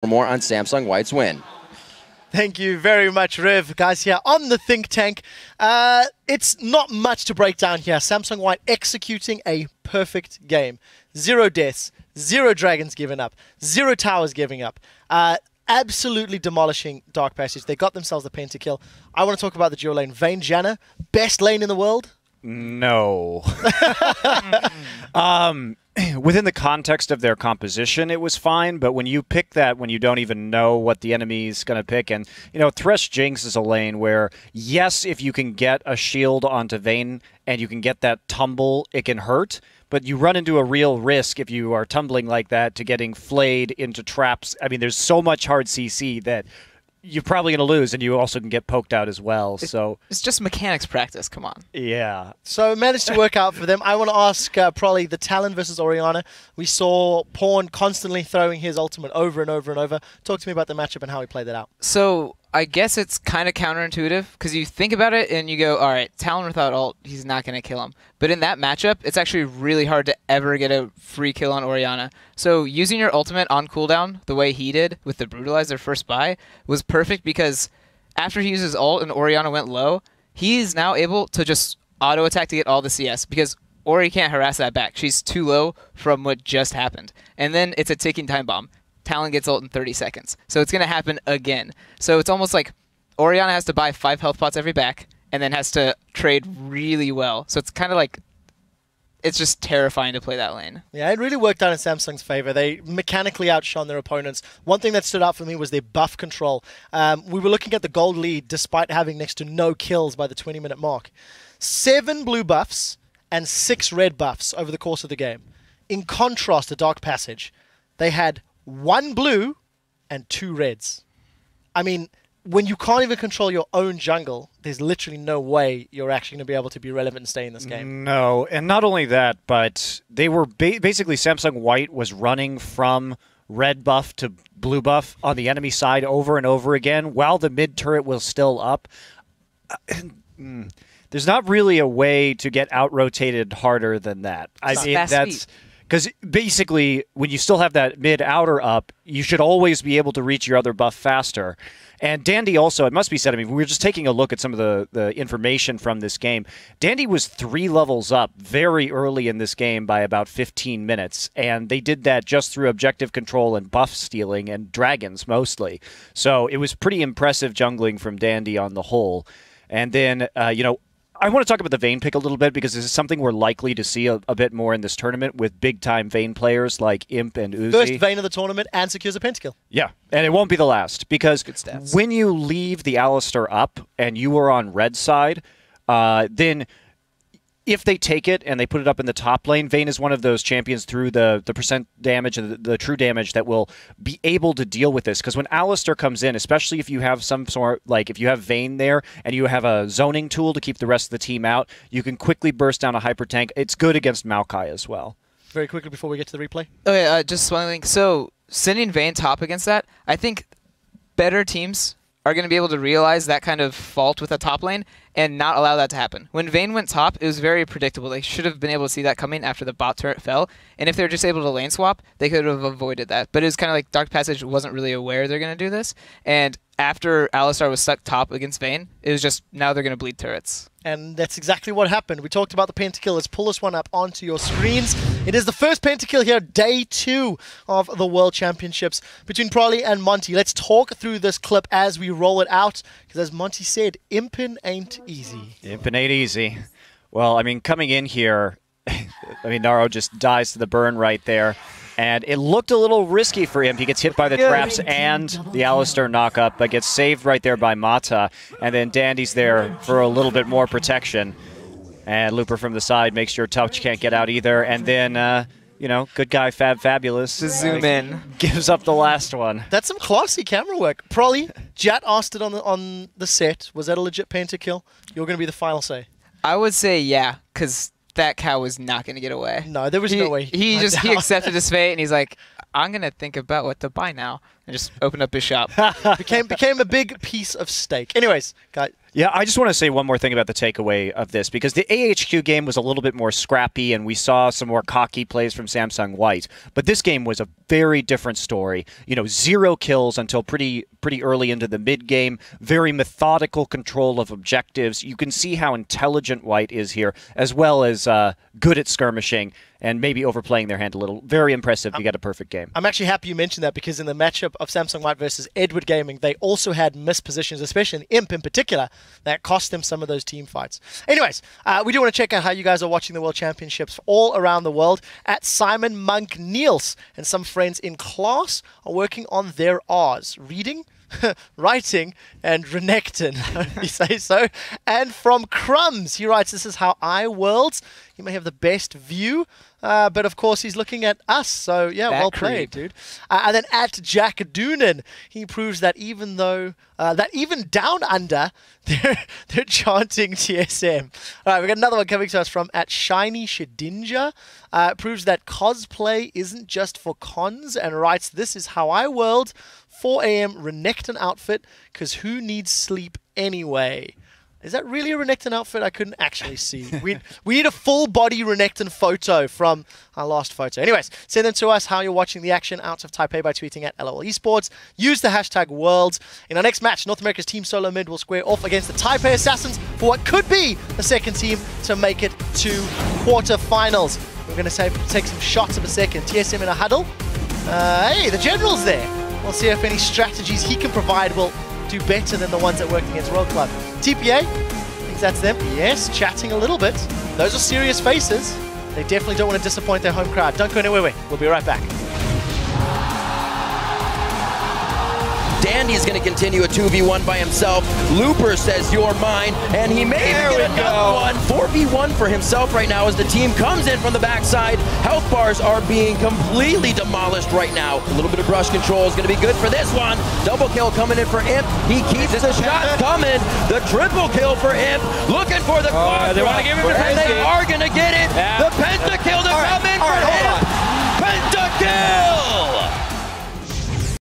For more on Samsung White's win. Thank you very much, Riv. Guys, here on the Think Tank. It's not much to break down here. Samsung White executing a perfect game. 0 deaths, 0 dragons given up, 0 towers giving up. Absolutely demolishing Dark Passage. They got themselves the Pentakill. I want to talk about the duo lane. Vayne, Janna, best lane in the world? No. Within the context of their composition, it was fine, but when you pick that when you don't even know what the enemy's going to pick, and, you know, Thresh Jinx is a lane where, yes, if you can get a shield onto Vayne and you can get that tumble, it can hurt, but you run into a real risk if you are tumbling like that to getting flayed into traps. I mean, there's so much hard CC that you're probably going to lose, and you also can get poked out as well. So it's just mechanics practice. Come on. Yeah. So it managed to work out for them. I want to ask probably the Talon versus Orianna. We saw Pawn constantly throwing his ultimate over and over and over. Talk to me about the matchup and how he played that out. So I guess it's kind of counterintuitive because you think about it and you go, all right, Talon without ult, he's not going to kill him. But in that matchup, it's actually really hard to ever get a free kill on Orianna. So using your ultimate on cooldown the way he did with the Brutalize their first buy was perfect because after he uses ult and Orianna went low, he's now able to just auto attack to get all the CS because Ori can't harass that back. She's too low from what just happened. And then it's a ticking time bomb. Talon gets ult in 30 seconds. So it's going to happen again. So it's almost like Orianna has to buy 5 health pots every back and then has to trade really well. So it's kind of like, it's just terrifying to play that lane. Yeah, it really worked out in Samsung's favor. They mechanically outshone their opponents. One thing that stood out for me was their buff control. We were looking at the gold lead despite having next to no kills by the 20-minute mark. 7 blue buffs and 6 red buffs over the course of the game. In contrast to Dark Passage, they had 1 blue and 2 reds. I mean, when you can't even control your own jungle, there's literally no way you're actually going to be able to be relevant and stay in this game. No, and not only that, but they were basically Samsung White was running from red buff to blue buff on the enemy side over and over again while the mid turret was still up. There's not really a way to get out-rotated harder than that. I mean, that's... Because basically, when you still have that mid-outer up, you should always be able to reach your other buff faster. And Dandy also, it must be said, I mean, we were just taking a look at some of the information from this game. Dandy was 3 levels up very early in this game by about 15 minutes. And they did that just through objective control and buff stealing and dragons mostly. So it was pretty impressive jungling from Dandy on the whole. And then, you know, I want to talk about the Vayne pick a little bit because this is something we're likely to see a bit more in this tournament with big-time Vayne players like Imp and Uzi. First Vayne of the tournament and secures a Pentakill. Yeah, and it won't be the last because when you leave the Alistar up and you are on red side, then if they take it and they put it up in the top lane, Vayne is one of those champions through the percent damage and the true damage that will be able to deal with this. Because when Alistar comes in, especially if you have some sort, like if you have Vayne there and you have a zoning tool to keep the rest of the team out, you can quickly burst down a hyper tank. It's good against Maokai as well. Very quickly before we get to the replay. Okay, just one thing. So sending Vayne top against that, I think better teams are going to be able to realize that kind of fault with a top lane and not allow that to happen. When Vayne went top, it was very predictable. They should have been able to see that coming after the bot turret fell, and if they were just able to lane swap, they could have avoided that. But it was kind of like Dark Passage wasn't really aware they're going to do this, and after Alistar was stuck top against Vayne, it was just now they're going to bleed turrets. And that's exactly what happened. We talked about the Pentakill. Let's pull this one up onto your screens. It is the first Pentakill here, day 2 of the World Championships between Prolly and Monty. Let's talk through this clip as we roll it out, because as Monty said, Impin' ain't easy. Impin' ain't easy. Well, I mean, coming in here, I mean, Naro just dies to the burn right there. And it looked a little risky for him. He gets hit by the traps and the Alistar knock-up, but gets saved right there by Mata. And then Dandy's there for a little bit more protection. And Looper from the side makes sure Touch can't get out either. And then, you know, good guy Fabulous. To zoom in. Gives up the last one. That's some classy camera work. Prolly, Jat asked it on the set. Was that a legit Pentakill? You're going to be the final say. I would say yeah, because that cow was not going to get away. No, there was no way. He accepted his fate, and he's like, I'm going to think about what to buy now. And just opened up his shop. became a big piece of steak. Anyways, guys, Yeah, I just want to say one more thing about the takeaway of this, because the AHQ game was a little bit more scrappy and we saw some more cocky plays from Samsung White. But this game was a very different story. 0 kills until pretty early into the mid-game, very methodical control of objectives. You can see how intelligent White is here, as well as good at skirmishing and maybe overplaying their hand a little. Very impressive to get a perfect game. I'm actually happy you mentioned that, because in the matchup of Samsung White versus Edward Gaming, they also had missed positions, especially in Imp in particular, that cost them some of those team fights. Anyways, we do want to check out how you guys are watching the World Championships all around the world. At Simon Monk Niels and some friends in class are working on their R's. Reading, writing, and renekton, if you say so. And from Crumbs, he writes, this is how I worlds. You may have the best view, but of course he's looking at us, so yeah, well played, dude. And then at Jack Doonan, he proves that even down under, they're chanting TSM. All right, we got another one coming to us from at Shiny Shedinja. Proves that cosplay isn't just for cons, and writes, this is how I world. 4 a.m. Renekton outfit, because who needs sleep anyway? Is that really a Renekton outfit? I couldn't actually see. We need a full-body Renekton photo from our last photo. Anyways, send them to us how you're watching the action out of Taipei by tweeting at LOL Esports. Use the hashtag Worlds. In our next match, North America's Team Solo Mid will square off against the Taipei Assassins for what could be the second team to make it to quarterfinals. We're going to take some shots of a second. TSM in a huddle. Hey, the General's there. We'll see if any strategies he can provide will do better than the ones that work against World Club. TPA, thinks that's them. Yes, chatting a little bit. Those are serious faces. They definitely don't want to disappoint their home crowd. Don't go anywhere. We'll be right back. Dandy's going to continue a 2v1 by himself. Looper says you're mine, and he may get another one. 4v1 for himself right now as the team comes in from the backside. Health bars are being completely demolished right now. A little bit of brush control is going to be good for this one. Double kill coming in for Imp. He keeps the shot coming. The triple kill for Imp. Looking for the quadra. They want to give him the and they are going to get it.